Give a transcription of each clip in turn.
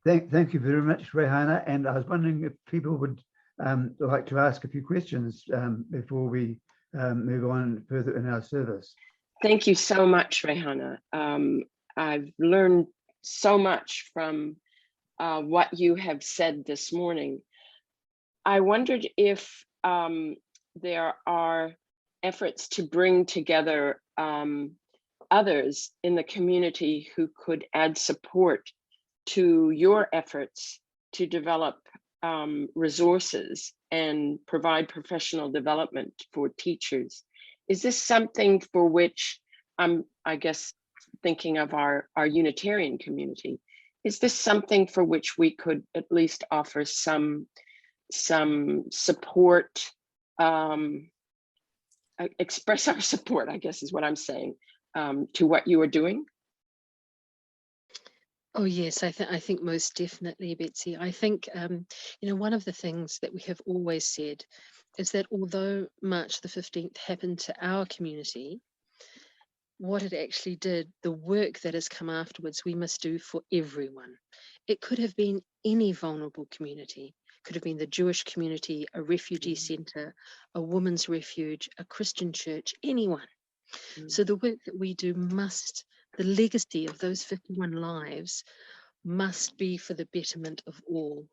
Thank you very much, Rehanna. And I was wondering if people would like to ask a few questions before we move on further in our service. Thank you so much, Rehanna. I've learned so much from what you have said this morning. I wondered if there are efforts to bring together others in the community who could add support to your efforts to develop resources and provide professional development for teachers. Is this something for which I guess, thinking of our Unitarian community, is this something for which we could at least offer some support, express our support, I guess is what I'm saying, to what you are doing? Oh yes, I think most definitely, Betsy. I think one of the things that we have always said is that although March the 15th happened to our community, what it actually did, the work that has come afterwards, we must do for everyone. It could have been any vulnerable community. Could have been the Jewish community, a refugee center, a women's refuge, a Christian church, anyone. So the work that we do the legacy of those 51 lives must be for the betterment of all.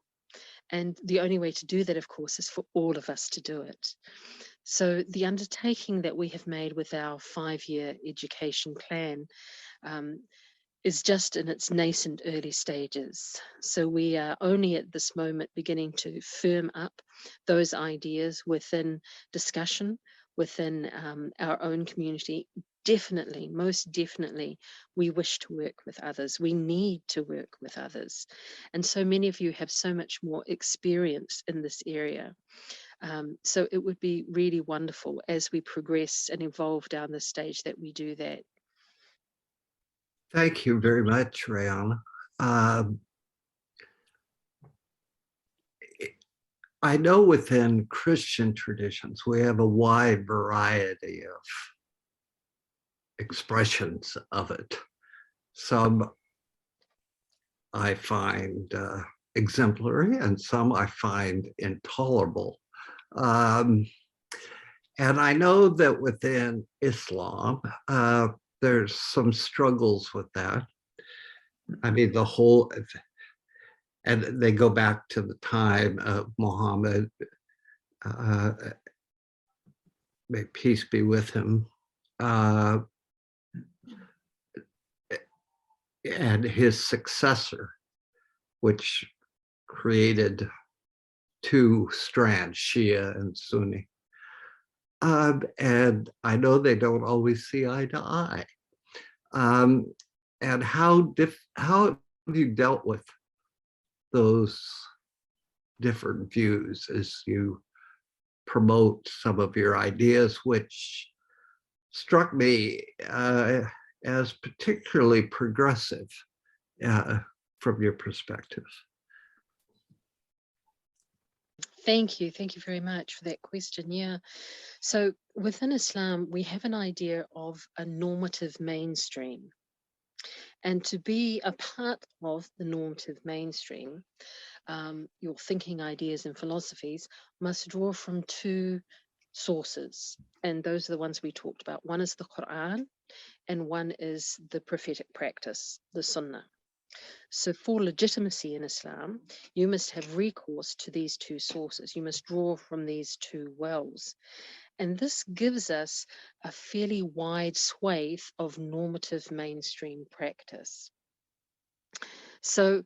And the only way to do that, of course, is for all of us to do it. So the undertaking that we have made with our 5-year education plan is just in its nascent early stages. So we are only at this moment beginning to firm up those ideas within discussion, within our own community. Definitely, most definitely, we wish to work with others. We need to work with others. And so many of you have so much more experience in this area. So it would be really wonderful as we progress and evolve down the stage that we do that. Thank you very much, Rehanna. I know within Christian traditions, we have a wide variety of expressions of it. Some I find exemplary and some I find intolerable. And I know that within Islam, there's some struggles with that. I mean, and they go back to the time of Muhammad, may peace be with him, and his successor, which created two strands, Shia and Sunni. And I know they don't always see eye to eye. And how have you dealt with those different views as you promote some of your ideas, which struck me as particularly progressive from your perspective? Thank you very much for that question. Yeah, so within Islam, we have an idea of a normative mainstream. And to be a part of the normative mainstream, your thinking, ideas, and philosophies must draw from two sources. And those are the ones we talked about. One is the Quran, and one is the prophetic practice, the Sunnah. So for legitimacy in Islam, you must have recourse to these two sources. You must draw from these two wells. And this gives us a fairly wide swathe of normative mainstream practice. So,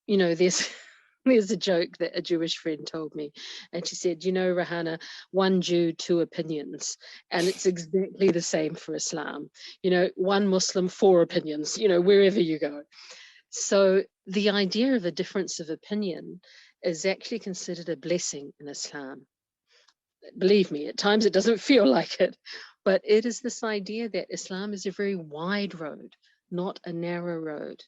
there's a joke that a Jewish friend told me, and she said, Rehanna, one Jew, two opinions. And it's exactly the same for Islam. One Muslim, four opinions, wherever you go. So the idea of a difference of opinion is actually considered a blessing in Islam. Believe me, at times it doesn't feel like it, but it is this idea that Islam is a very wide road, not a narrow road.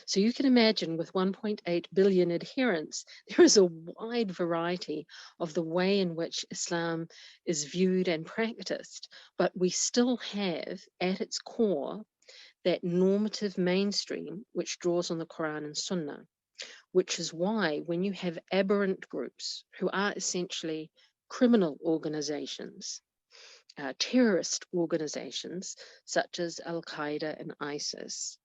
So you can imagine with 1.8 billion adherents, there is a wide variety of the way in which Islam is viewed and practiced, but we still have at its core that normative mainstream which draws on the Quran and Sunnah. which is why when you have aberrant groups who are essentially criminal organizations, terrorist organizations such as Al-Qaeda and ISIS,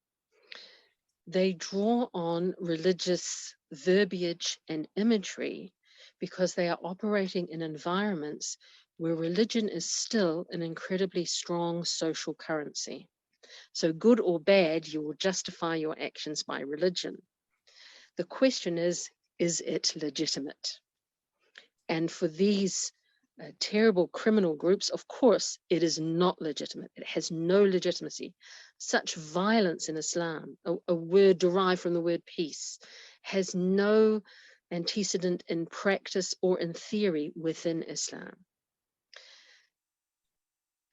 they draw on religious verbiage and imagery because they are operating in environments where religion is still an incredibly strong social currency. So good or bad, you will justify your actions by religion. The question is it legitimate? And for these terrible criminal groups, of course, it is not legitimate. It has no legitimacy. Such violence in Islam, a word derived from the word peace, has no antecedent in practice or in theory within Islam.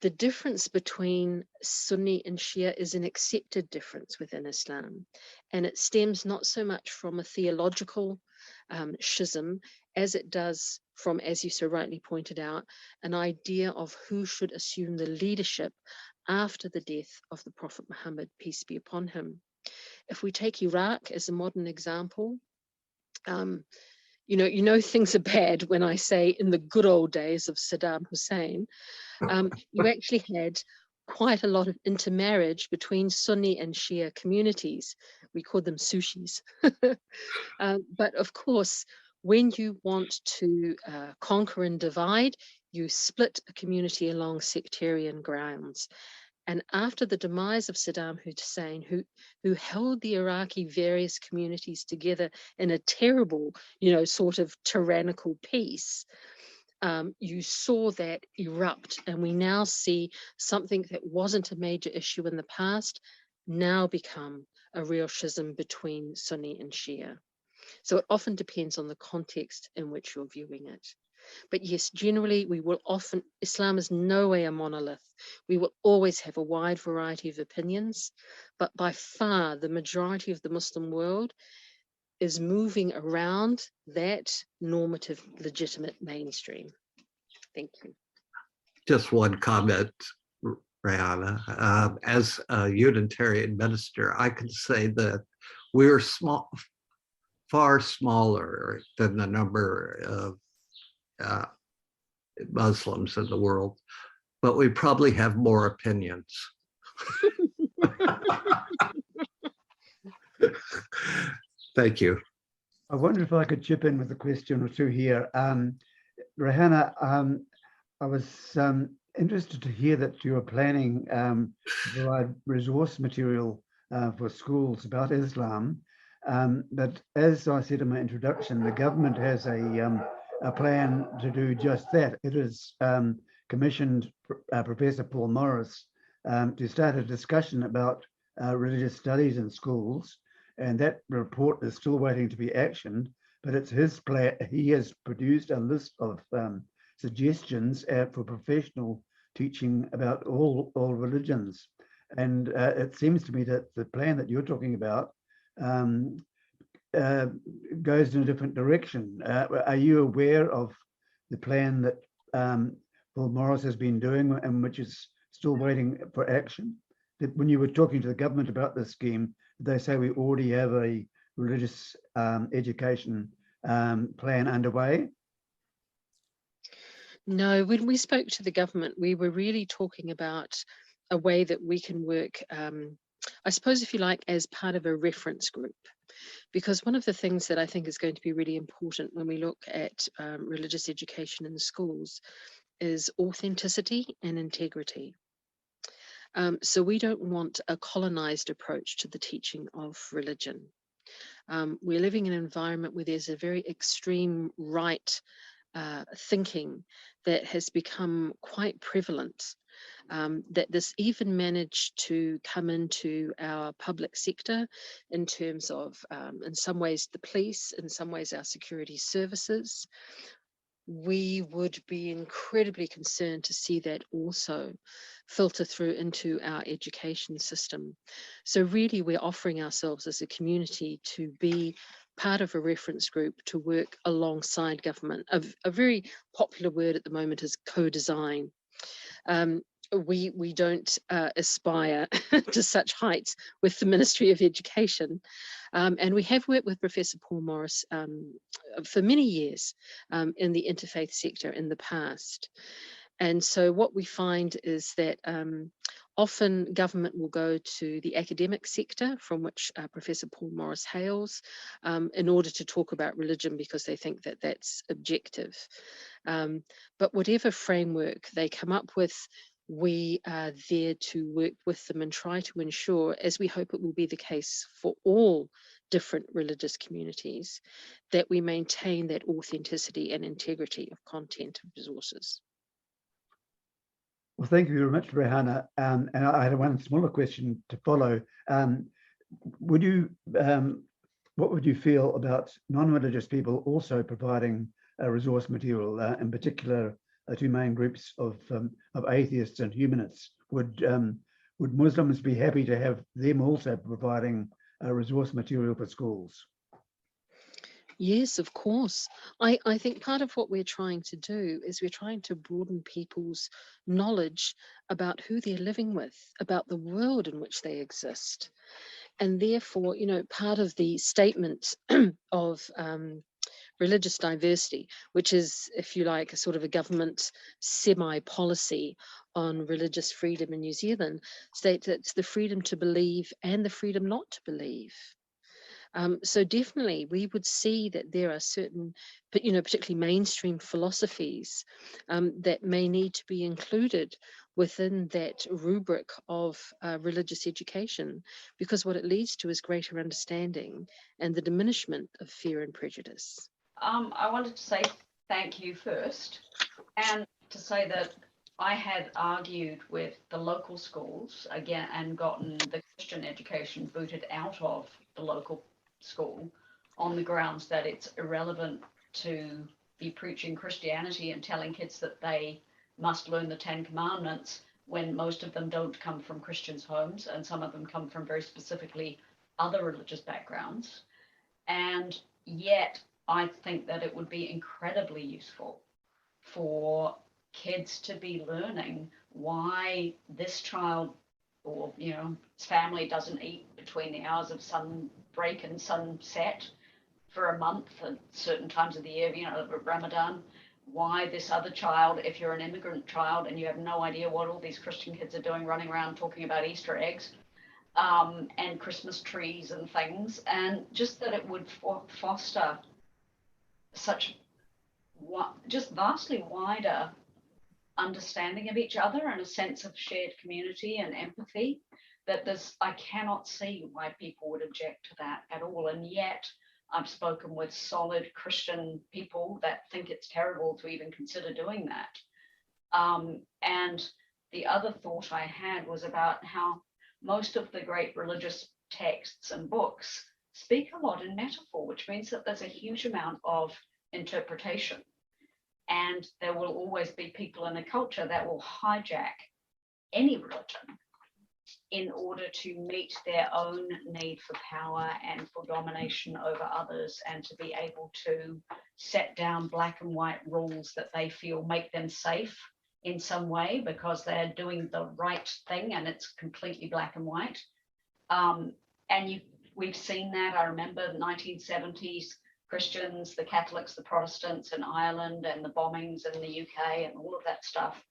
The difference between Sunni and Shia is an accepted difference within Islam, and it stems not so much from a theological schism as it does from, as you so rightly pointed out, an idea of who should assume the leadership after the death of the Prophet Muhammad, peace be upon him. If we take Iraq as a modern example, you know things are bad when I say in the good old days of Saddam Hussein. You actually had quite a lot of intermarriage between Sunni and Shia communities. We called them sushis. But of course, when you want to conquer and divide, you split a community along sectarian grounds. And after the demise of Saddam Hussein, who held the Iraqi various communities together in a terrible, sort of tyrannical peace, you saw that erupt, and we now see something that wasn't a major issue in the past now become a real schism between Sunni and Shia. So it often depends on the context in which you're viewing it. But yes, generally, Islam is no way a monolith. We will always have a wide variety of opinions, but by far the majority of the Muslim world is moving around that normative, legitimate mainstream. Thank you. Just one comment, Rehanna. As a Unitarian minister, I can say that we're far smaller than the number of Muslims in the world, but we probably have more opinions. Thank you. I wonder if I could chip in with a question or two here. Rehanna, I was interested to hear that you are planning to provide resource material for schools about Islam. But as I said in my introduction, the government has a plan to do just that. It has commissioned Professor Paul Morris to start a discussion about religious studies in schools, and that report is still waiting to be actioned, but it's his plan. He has produced a list of suggestions for professional teaching about all religions. And it seems to me that the plan that you're talking about goes in a different direction. Are you aware of the plan that Paul Morris has been doing and which is still waiting for action? That when you were talking to the government about this scheme, they say we already have a religious education plan underway? No, when we spoke to the government, we were really talking about a way that we can work, I suppose, if you like, as part of a reference group. Because one of the things that I think is going to be really important when we look at religious education in the schools is authenticity and integrity. So we don't want a colonized approach to the teaching of religion. We're living in an environment where there's a very extreme right thinking that has become quite prevalent, that this even managed to come into our public sector in terms of, in some ways, the police, in some ways, our security services. We would be incredibly concerned to see that also filter through into our education system. So really, we're offering ourselves as a community to be part of a reference group to work alongside government. A very popular word at the moment is co-design. we don't aspire to such heights with the Ministry of Education. And we have worked with Professor Paul Morris for many years in the interfaith sector in the past. And so what we find is that often government will go to the academic sector from which Professor Paul Morris hails in order to talk about religion because they think that that's objective. But whatever framework they come up with, we are there to work with them and try to ensure, as we hope it will be the case for all different religious communities, that we maintain that authenticity and integrity of content of resources. Well, thank you very much, Rehanna. And I had one smaller question to follow. Would you, what would you feel about non-religious people also providing resource material, in particular, two main groups of atheists and humanists? Would Muslims be happy to have them also providing resource material for schools? Yes, of course. I think part of what we're trying to do is we're trying to broaden people's knowledge about who they're living with, about the world in which they exist. And therefore, you know, part of the statement of religious diversity, which is, if you like, a sort of a government semi-policy on religious freedom in New Zealand, states that it's the freedom to believe and the freedom not to believe. So definitely we would see that there are certain, but you know, particularly mainstream philosophies that may need to be included within that rubric of religious education, because what it leads to is greater understanding and the diminishment of fear and prejudice. I wanted to say thank you first, and to say that I had argued with the local schools again and gotten the Christian education booted out of the local school on the grounds that it's irrelevant to be preaching Christianity and telling kids that they must learn the 10 Commandments when most of them don't come from Christians' homes and some of them come from very specifically other religious backgrounds. And yet I think that it would be incredibly useful for kids to be learning why this child or, you know, his family doesn't eat between the hours of sunbreak and sunset for a month at certain times of the year, you know, Ramadan. Why this other child, if you're an immigrant child and you have no idea what all these Christian kids are doing, running around talking about Easter eggs and Christmas trees and things, and just that it would foster such just vastly wider understanding of each other and a sense of shared community and empathy, that I cannot see why people would object to that at all. And yet I've spoken with solid Christian people that think it's terrible to even consider doing that. And the other thought I had was about how most of the great religious texts and books speak a lot in metaphor, which means that there's a huge amount of interpretation. And there will always be people in a culture that will hijack any religion in order to meet their own need for power and for domination over others, and to be able to set down black and white rules that they feel make them safe in some way because they're doing the right thing and it's completely black and white. We've seen that. I remember the 1970s Christians, the Catholics, the Protestants in Ireland, and the bombings in the UK and all of that stuff.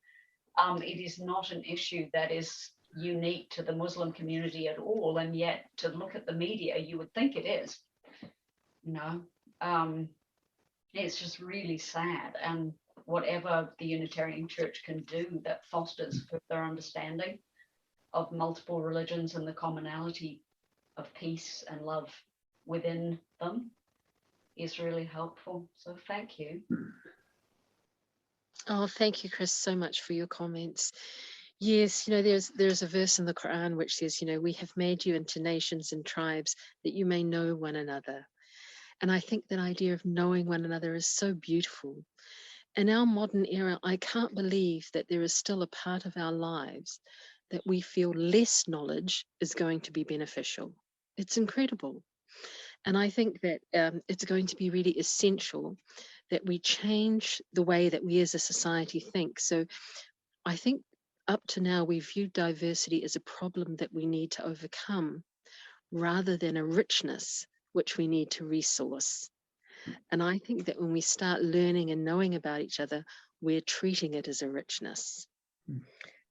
It is not an issue that is unique to the Muslim community at all, and yet to look at the media, you would think it is. You know, it's just really sad. And whatever the Unitarian Church can do that fosters further understanding of multiple religions and the commonality of peace and love within them is really helpful. So thank you. Oh, thank you, Chris, so much for your comments. Yes, you know, there's a verse in the Quran which says, you know, we have made you into nations and tribes that you may know one another. And I think that idea of knowing one another is so beautiful. In our modern era, I can't believe that there is still a part of our lives that we feel less knowledge is going to be beneficial. It's incredible. And I think that it's going to be really essential that we change the way that we as a society think. So I think up to now we viewed diversity as a problem that we need to overcome rather than a richness which we need to resource. And I think that when we start learning and knowing about each other, we're treating it as a richness.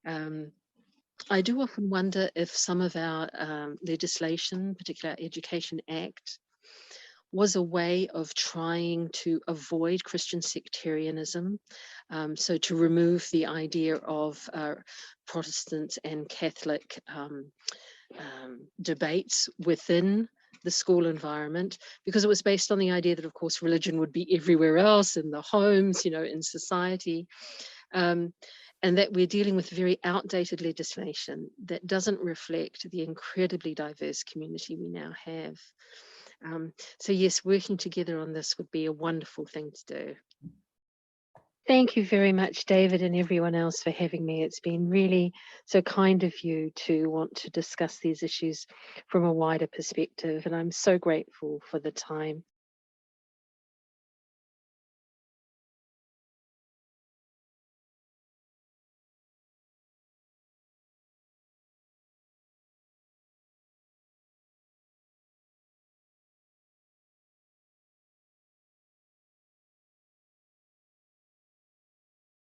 I do often wonder if some of our legislation, particularly our Education Act, was a way of trying to avoid Christian sectarianism. So to remove the idea of Protestant and Catholic debates within the school environment, because it was based on the idea that, of course, religion would be everywhere else, in the homes, you know, in society. And that we're dealing with very outdated legislation that doesn't reflect the incredibly diverse community we now have. So yes, working together on this would be a wonderful thing to do. Thank you very much, David, and everyone else for having me. It's been really so kind of you to want to discuss these issues from a wider perspective, and I'm so grateful for the time.